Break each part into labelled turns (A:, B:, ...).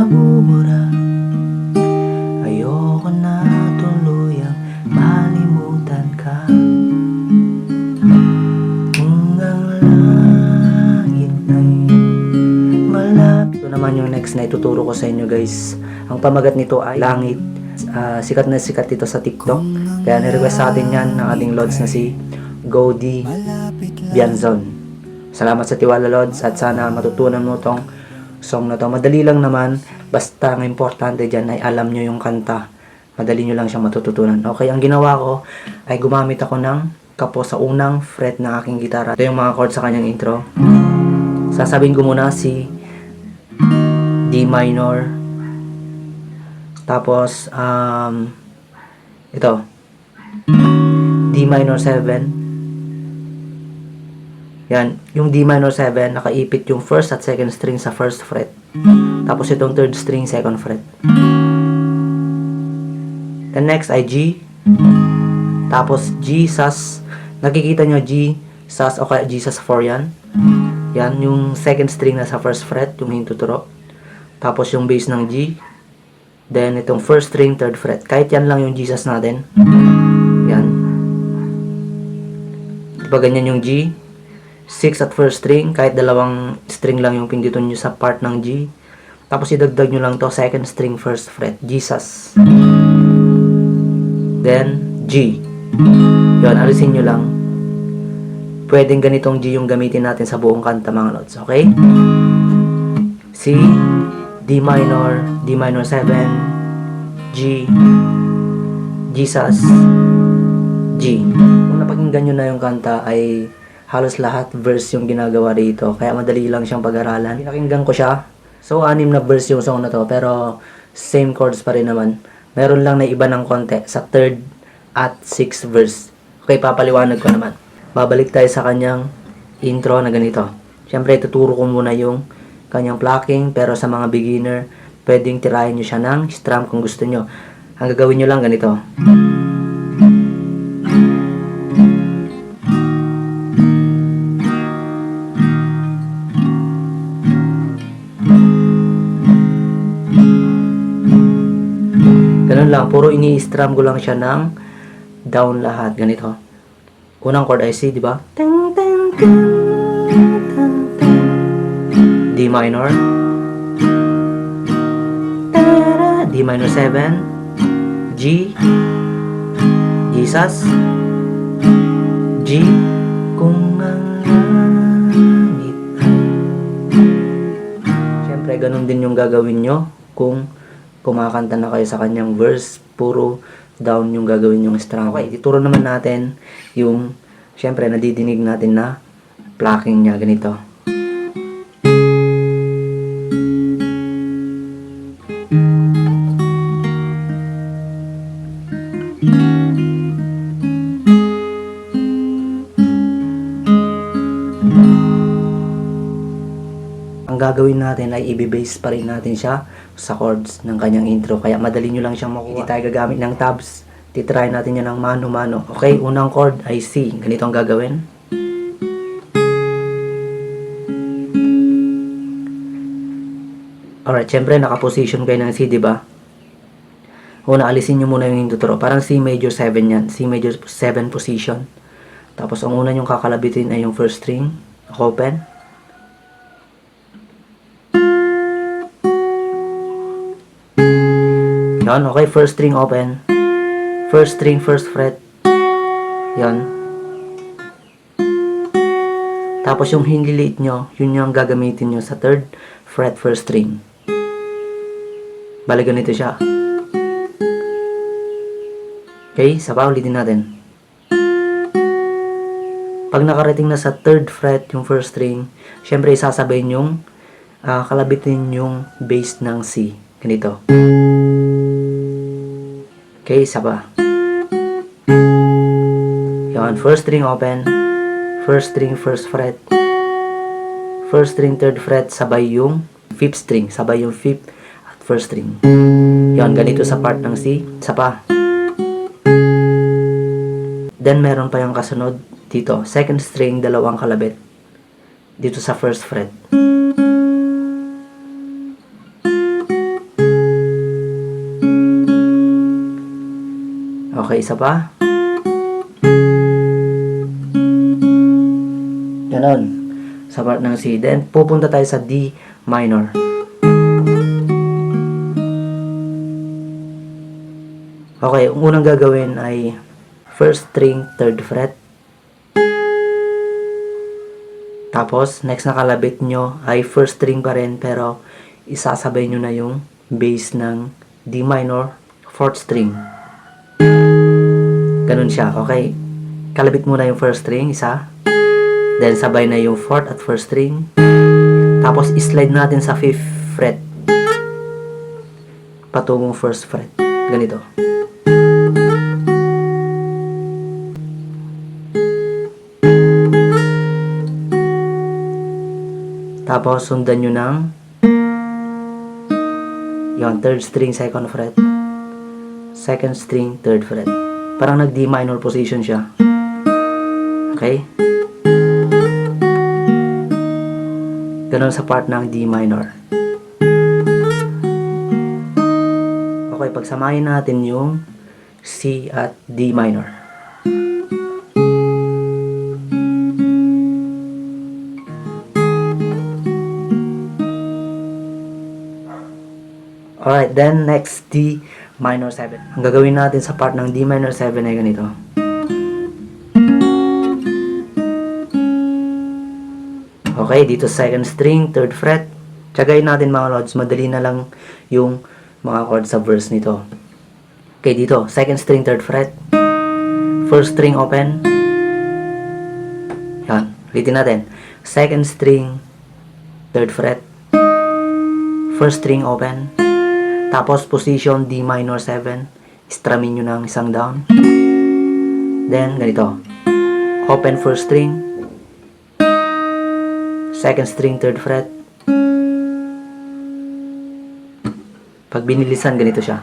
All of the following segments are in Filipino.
A: nabubura. Ayoko na tuluyang malimutan ka. Kung ang langit ay malapit. Ito naman yung next na ituturo ko sa inyo, guys. Ang pamagat nito ay Langit. Sikat na sikat dito sa TikTok. Kaya nirequest sa atin yan ng ating Lods na si Gody Bianzon. Salamat sa tiwala, Lods, at sana matutunan mo tong song na to. Madali lang naman, basta ang importante dyan ay alam nyo yung kanta. Madali nyo lang siyang matututunan. Okay, ang ginawa ko ay gumamit ako ng kapo sa unang fret ng aking gitara. Ito yung mga chord sa kanyang intro. Sasabihin ko muna si D minor. Tapos, ito. D minor 7. Yan, yung D minor 7, nakaipit yung first at second string sa first fret. Tapos itong third string, second fret. The next ay G. Tapos G, sus. Nakikita nyo G, sus, o kaya G sus 4 yan. Yan, yung second string na sa first fret, yung hintuturo. Tapos yung bass ng G. Then itong first string, third fret. Kahit yan lang yung G sus natin. Yan. Diba ganyan yung G? 6 at first string, kahit dalawang string lang yung pindutin nyo sa part ng G. Tapos idagdag nyo lang to second string, first fret, G sus. Then G. Yun, alisin nyo lang. Pwedeng ganitong G yung gamitin natin sa buong kanta, mga Lods. Okay? C, D minor 7, G, G sus, G. Kung napakinggan nyo na yung kanta ay halos lahat verse yung ginagawa dito. Kaya madali lang siyang pag-aralan. Pinakinggan ko siya. So, 6 na verse yung song na to. Pero, same chords pa rin naman. Meron lang na iba ng konti sa third at sixth verse. Okay, papaliwanag ko naman. Babalik tayo sa kanyang intro na ganito. Siyempre, tuturo ko muna yung kanyang plucking. Pero sa mga beginner, pwedeng tirahin nyo siya ng strum kung gusto nyo. Ang gagawin nyo lang ganito. Ganun lang, puro ini-strum ko lang siya ng down lahat, ganito. Unang chord ay C, di ba? D minor. D minor 7. G. G sus. G. Kung ang langit ay. Siyempre, ganun din yung gagawin nyo kung kumakanta na kayo sa kanyang verse, puro down yung gagawin yung strum. Okay, ituro naman natin yung, syempre, nadidinig natin na plucking niya, ganito. Ang gagawin natin ay i-base pa rin natin siya sa chords ng kanyang intro. Kaya madali nyo lang siyang makuha. Hindi tayo gagamit ng tabs. Titry natin yan ng mano-mano. Okay, unang chord ay C. Ganito ang gagawin. Alright, syempre nakaposition kayo ng C, diba? Una, alisin nyo muna yung hintuturo. Parang C major 7 yan. C major 7 position. Tapos ang una nyong kakalabitin ay yung first string. Open. Yan, okay, first string open. First string, first fret. Yan. Tapos yung hiniliit nyo, yun yung gagamitin nyo sa third fret, first string. Bali ganito siya. Okay, saba, ulitin natin. Pag nakarating na sa third fret yung first string, syempre isasabayin yung kalabitin yung bass ng C. Ganito. Okay, saba. Yan, first string open. First string, first fret. First string, third fret, sabay yung fifth string. Sabay yung fifth at first string. Yan, ganito sa part ng C. Saba. Then, meron pa yung kasunod dito. Second string, dalawang kalabit. Dito sa first fret. Okay, isa pa. Ganon. Sa part ng C. Then, pupunta tayo sa D minor. Okay, ang unang gagawin ay first string, 3rd fret. Tapos, next na kalabit nyo ay first string pa rin, pero isasabay nyo na yung bass ng D minor, 4th string. Ganun siya, okay? Kalabit muna yung first string, isa. Then, sabay na yung 4th at 1st string. Tapos, slide natin sa 5th fret. Patungong 1st fret. Ganito. Tapos, sundan nyo ng yung 3rd string, 2nd fret. 2nd string, 3rd fret. Parang nag-D minor position siya. Okay? Ganon sa part ng D minor. Okay, pagsamahin natin yung C at D minor. Alright, then next D minor 7. Ang gagawin natin sa part ng D minor 7 ay ganito. Okay, dito 2nd string, 3rd fret. Tsagayin natin mga lods, madali na lang yung mga chords sa verse nito. Okay, dito 2nd string, 3rd fret. 1st string open. Yan, ulitin natin. 2nd string, 3rd fret. 1st string open. Tapos, position D minor 7. Strumming nyo ng isang down. Then, ganito. Open 1st string. 2nd string, 3rd fret. Pag binilisan, ganito siya.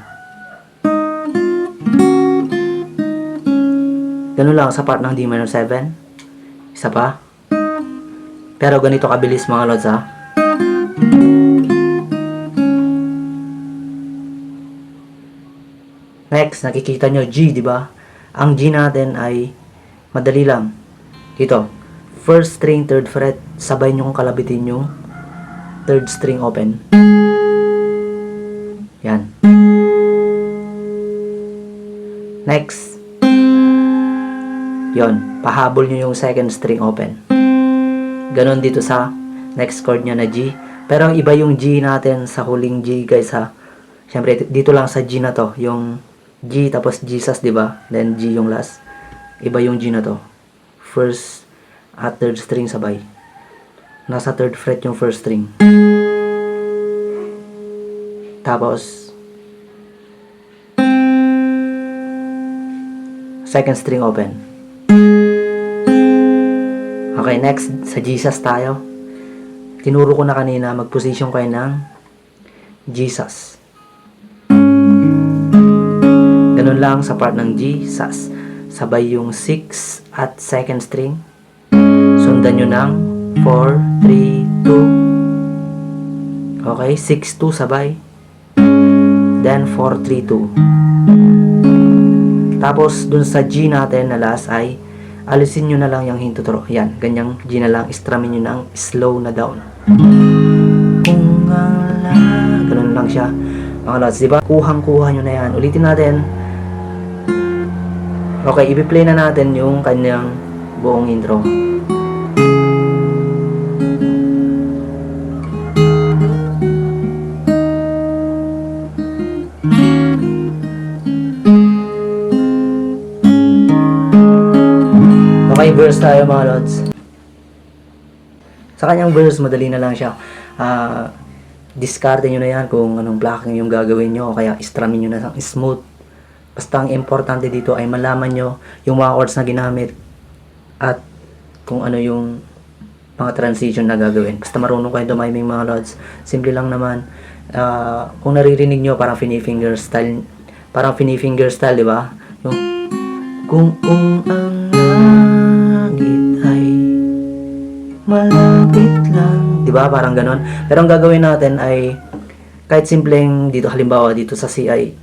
A: Ganun lang sa part ng D minor 7. Isa pa. Pero ganito kabilis mga lods ha. Next, nakikita nyo G, di ba? Ang G natin ay madali lang. Dito, 1st string, 3rd fret, sabay nyo kung kalabitin yung 3rd string open. Yan. Next. Yon, pahabol nyo yung 2nd string open. Ganon dito sa next chord nya na G. Pero iba yung G natin sa huling G, guys ha. Siyempre, dito lang sa G na to, yung G tapos Jesus, di ba? Then G yung last. Iba yung G na to. 1st at 3rd string sabay. Nasa 3rd fret yung 1st string. Tapos 2nd string open. Okay, next sa Jesus tayo. Tinuro ko na kanina, mag-position kayo ng Jesus. Ganun lang sa part ng G, sus. Sabay yung 6 at 2nd string. Sundan nyo ng 4, 3, 2. Okay, 6, 2 sabay. Then 4, 3, 2. Tapos dun sa G natin na last ay alisin nyo na lang yung hintuturo. Yan, ganyang G na lang. Strumming nyo ng slow na down. Ganun lang siya. Mga lods, diba? Kuhang-kuha nyo na yan. Ulitin natin. Okay, i-play na natin yung kanyang buong intro. Okay, verse tayo mga lods. Sa kanyang verse, madali na lang siya. Discarte nyo na yan kung anong blocking yung gagawin nyo, o kaya strumming nyo na ng smooth. Basta ang importante dito ay malaman nyo yung mga chords na ginamit at kung ano yung mga transition na gagawin. Basta marunong kayo dumiming mga lods. Simple lang naman. Kung naririnig nyo, parang fini-finger style. Parang fini-finger style, di ba? Yung kung ang langit ay malapit lang. Di ba? Parang ganon. Pero ang gagawin natin ay kahit simpleng dito, halimbawa dito sa C ay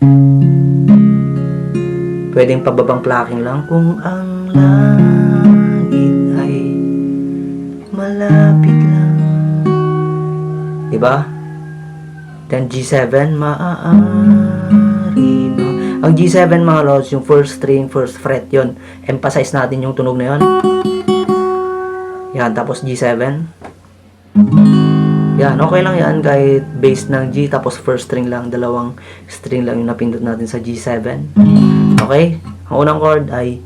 A: Pwedeng pababang plucking lang. Kung ang langit ay malapit lang. Diba? Then G7, maaari ba? Ang G7 mga lods, yung first string, first fret yon. Emphasize natin yung tunog na yon. Yan, tapos G7. Yan, okay lang yan kahit bass ng G tapos first string lang, dalawang string lang yung napindot natin sa G7. Okay? Ang unang chord ay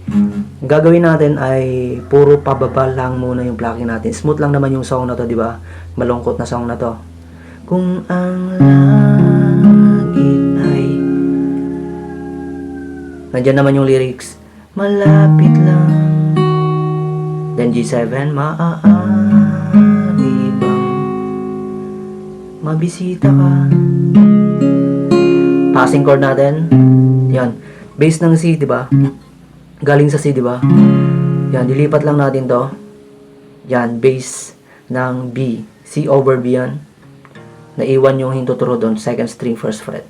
A: gagawin natin ay puro pababa lang muna yung plucking natin. Smooth lang naman yung song na to, di ba? Malungkot na song na to. Kung ang langit ay, nandiyan naman yung lyrics, malapit lang. Then G7, maaari bang mabisita ka? Passing chord natin. Yan. Bass ng C, di ba? Galing sa C, di ba? Yan, dilipat lang natin to. Yan, bass ng B. C over B yan. Naiwan yung hintuturo doon, second string, first fret.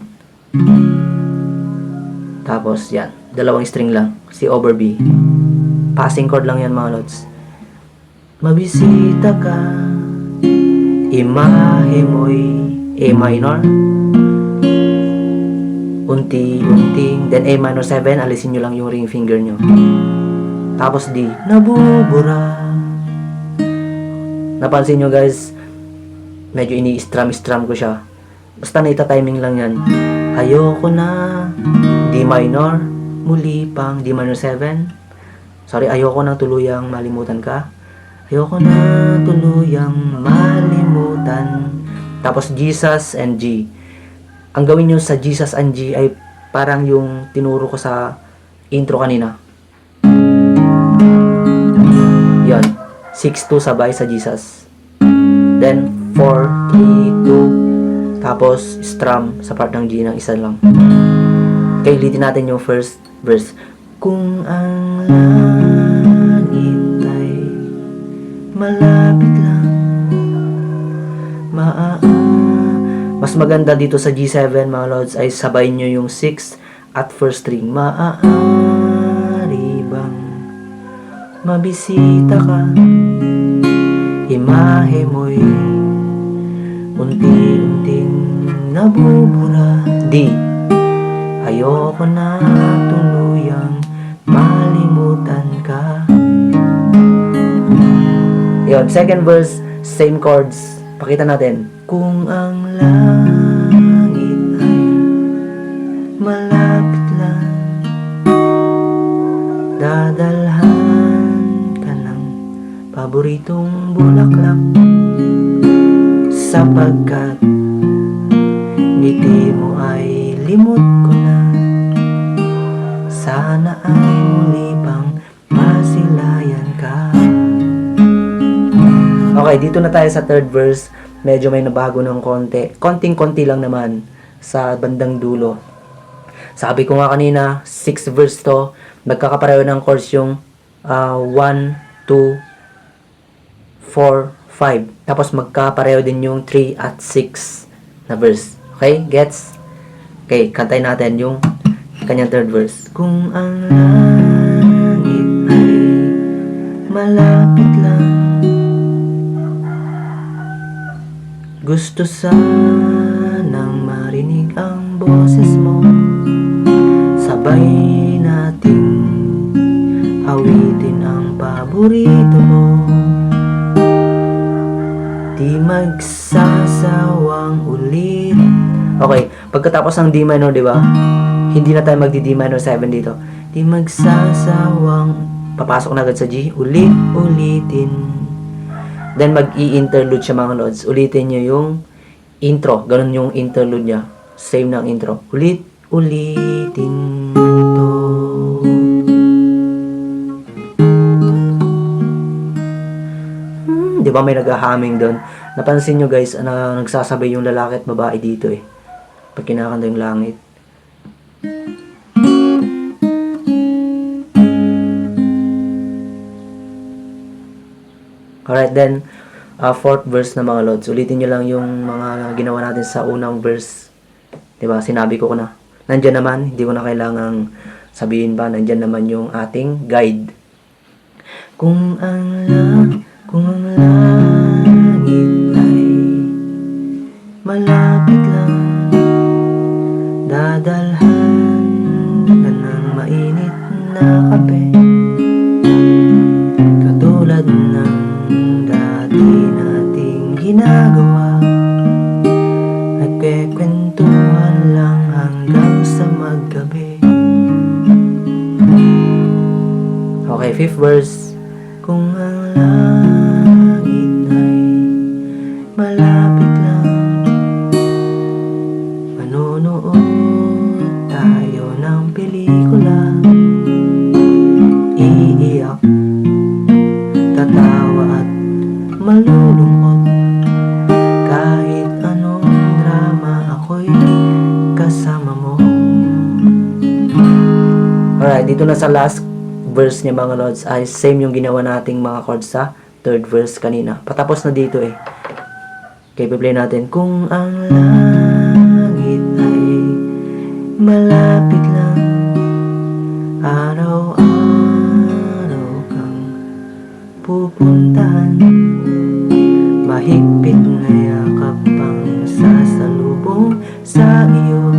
A: Tapos, yan. Dalawang string lang. C over B. Passing chord lang yan, mga lods. Mabisita ka, imahe mo'y A minor. Unti-unting. Then A minor 7, alisin nyo lang yung ring finger nyo. Tapos D, nabubura. Napansin nyo guys, medyo ini-strum ko siya. Basta naita-timing lang yan. Ayoko na. D minor. Muli pang D minor 7. Sorry, ayoko na tuluyang malimutan ka. Ayoko na tuluyang malimutan. Tapos Jesus and G. Ang gawin nyo sa Jesus and G ay parang yung tinuro ko sa intro kanina. Yan. 6-2 sabay sa Jesus. Then 4-3-2. Tapos strum sa part ng G ng isa lang. Okay, ulitin natin yung first verse. Kung ang langit ay malapit lang, mas maganda dito sa G7 mga lods ay sabay nyo yung 6 at first string. Maaari bang mabisita ka, imahe mo'y unti-unting nabubura. D, ayoko na tuluyang malimutan ka. Yun, second verse, same chords. Pakita natin. Kung ang langit ay malapit lang, dadalhan ka ng paboritong bulaklak, sapagkat ngiti mo ay limot ko na. Sana ay muli pang masilayan ka. Okay, dito na tayo sa third verse. Medyo may nabago ng konti. Konting-konti lang naman sa bandang dulo. Sabi ko nga kanina, 6 verse to. Magkakapareho ng chords yung 1, 2, 4, 5. Tapos magkapareho din yung 3 at 6 na verse. Okay? Gets? Okay, kantay natin yung kanyang third verse. Kung ang langit ay malapit lang, gusto sanang marinig ang boses mo, sabay nating awitin ang paborito mo, di magsasawang ulit. Okay, pagkatapos ng D minor, di ba? Hindi na tayo magdi D minor 7 dito. Di magsasawang, papasok na agad sa G, ulit-ulitin. Then mag-i-interlude siya mga lods. Ulitin nyo yung intro. Ganun yung interlude niya. Same ng intro. Ulit-ulitin to. Di ba may nag-humming doon? Napansin nyo guys na nagsasabay yung lalaki at babae dito eh. Pag kinakanta yung langit. Alright, then, fourth verse na mga lods. Ulitin nyo lang yung mga ginawa natin sa unang verse. Diba? Sinabi ko na. Nandiyan naman, hindi ko na kailangang sabihin pa, nandyan naman yung ating guide. Kung ang langit ay malapit lang, dadalhan ka ng mainit na kape, katulad ng dati nating ginagawa. Nagkikwentuhan lang hanggang sa maggabi. Okay, 5th verse. Kung ang langit ay malapit lang, manonood tayo ng pelikula, iiyak, tatawa at malulungkot. Kahit anong drama, ako'y kasama mo. Alright, dito na sa last verse niya mga lods ay same yung ginawa nating mga chords sa 3rd verse kanina. Patapos na dito eh. Okay, play natin. Kung ang langit ay malapit lang, araw-araw kang pupuntahan, mahigpit na yakap ang sasalubong sa iyo.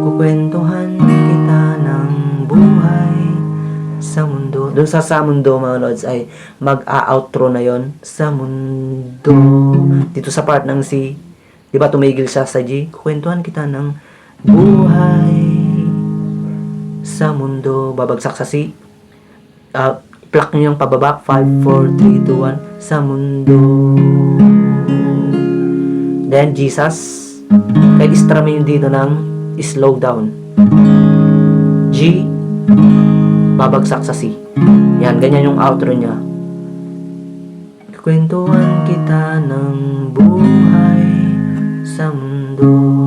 A: Kukwentuhan kita ng buhay sa mundo. Doon sa mundo mga lods ay mag-a-outro na yon sa mundo. Dito sa part ng C, di ba tumigil siya sa G? Kukwentuhan kita ng buhay sa mundo. Babagsak sa C. Pluck nyo yung pababa. 5, 4, 3, 2, 1. Sa mundo. Then Jesus. Kahit istramin dito ng slow down. G. Babagsak sa C. Yan, ganyan yung outro niya. Kwentuhan kita ng buhay sa mundo.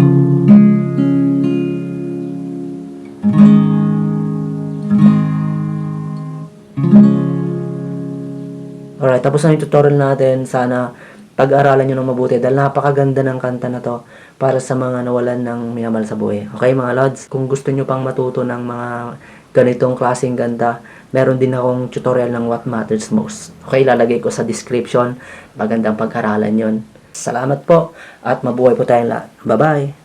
A: Alright, tapos na yung tutorial natin. Sana pag-aralan nyo ng mabuti dahil napakaganda ng kanta na to para sa mga nawalan ng minamahal sa buhay. Okay mga lods, kung gusto nyo pang matuto ng mga ganitong klaseng ganda, meron din akong tutorial ng What Matters Most. Okay, lalagay ko sa description. Magandang pag-aralan yon. Salamat po at mabuhay po tayong lahat. Bye-bye!